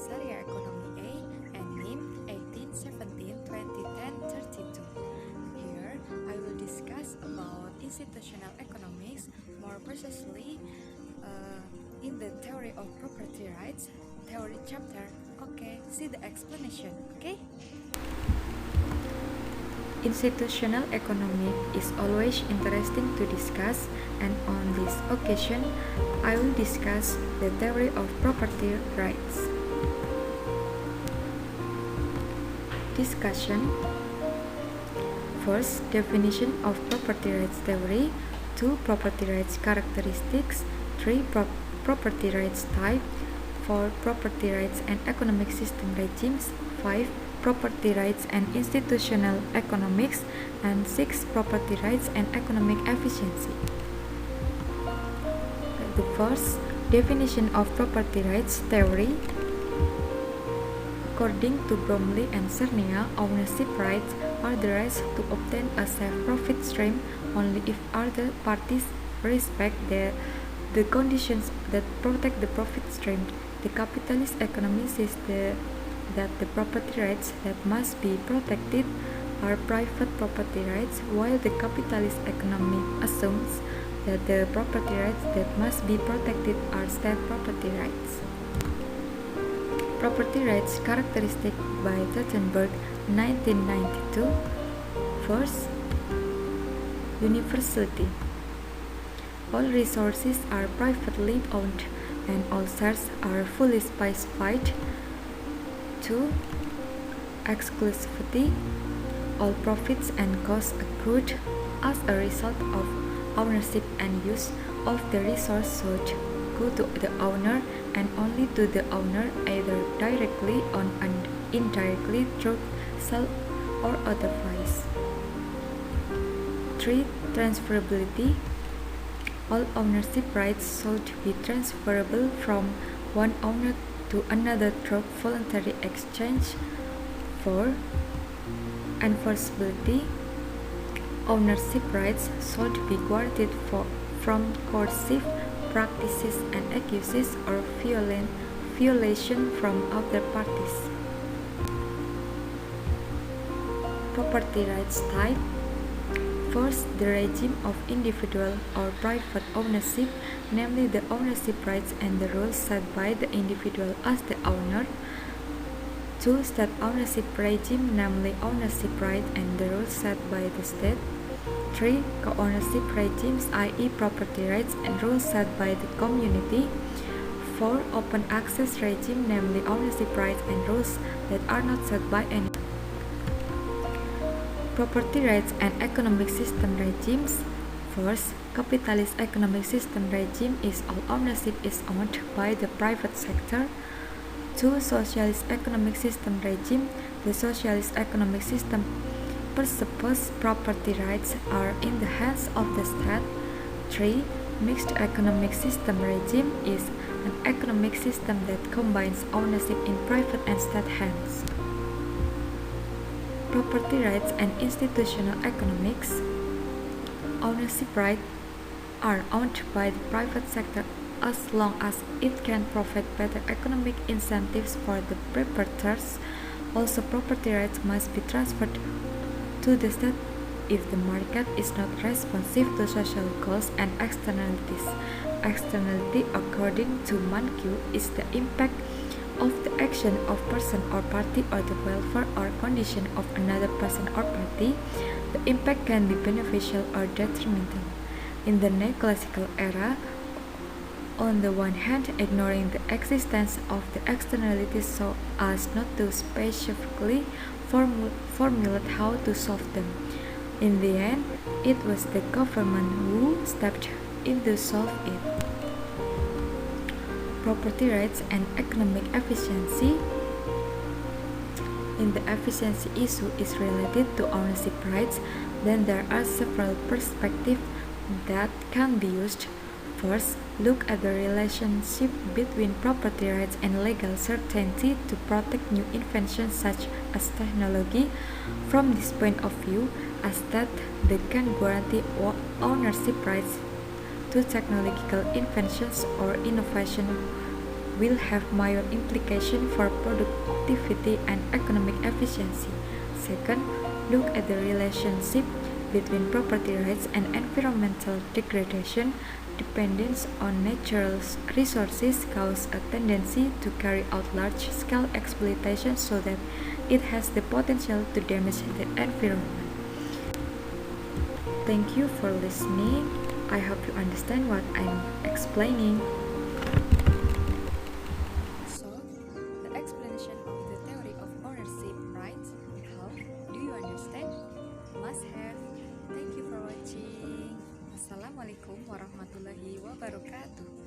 Seria Ekonomi A and NIM 1817-2010-32. Here, I will discuss about institutional economics, more precisely in the theory of property rights, theory chapter. Okay, see the explanation, okay? Institutional economics is always interesting to discuss, and on this occasion, I will discuss the theory of property rights. Discussion. First, definition of property rights theory. 2. Property rights characteristics. 3. Property rights type. 4. Property rights and economic system regimes. 5. Property rights and institutional economics. And 6. Property rights and economic efficiency. The first, definition of property rights theory. According to Bromley and Cernia, ownership rights are the rights to obtain a safe profit stream only if other parties respect the conditions that protect the profit stream. The capitalist economy says that the property rights that must be protected are private property rights, while the capitalist economy assumes that the property rights that must be protected are state property rights. Property rights characteristic by Tottenberg, 1992. First, universality. All resources are privately owned and all shares are fully specified. 2. Exclusivity. All profits and costs accrued as a result of ownership and use of the resource should go to the owner and only to the owner, either directly or indirectly through sale or otherwise. 3. Transferability. All ownership rights should be transferable from one owner to another through voluntary exchange. 4. Enforceability. Ownership rights should be guarded from coercive practices and abuses or violation from other parties. Property rights type. First, the regime of individual or private ownership, namely the ownership rights and the rules set by the individual as the owner. 2. State ownership regime, namely ownership right and the rules set by the state. 3. Co-ownership regimes, i.e. property rights and rules set by the community. 4. Open access regime, namely ownership rights and rules that are not set by any. Property rights and economic system regimes. First, capitalist economic system regime is all ownership is owned by the private sector. 2. Socialist economic system regime. The socialist economic system presupposes property rights are in the hands of the state. 3. Mixed economic system regime is an economic system that combines ownership in private and state hands. Property rights and institutional economics. Ownership rights are owned by the private sector as long as it can provide better economic incentives for the proprietors. Also, property rights must be transferred to the state if the market is not responsive to social goals and externalities. Externality, according to Mankiw, is the impact of the action of person or party or the welfare or condition of another person or party. The impact can be beneficial or detrimental. In the neoclassical era, on the one hand, ignoring the existence of the externalities so as not to specifically formulate how to solve them. In the end, it was the government who stepped in to solve it. Property rights and economic efficiency. In the efficiency issue is related to ownership rights, then there are several perspectives that can be used. First, look at the relationship between property rights and legal certainty to protect new inventions such as technology. From this point of view, a state that can guarantee ownership rights to technological inventions or innovation will have major implication for productivity and economic efficiency. Second, look at the relationship between property rights and environmental degradation. Dependence on natural resources causes a tendency to carry out large-scale exploitation so that it has the potential to damage the environment. Thank you for listening. I hope you understand what I'm explaining. So, the explanation of the theory of ownership rights, how do you understand? Must have. Thank you for watching. Assalamualaikum warahmatullahi wabarakatuh.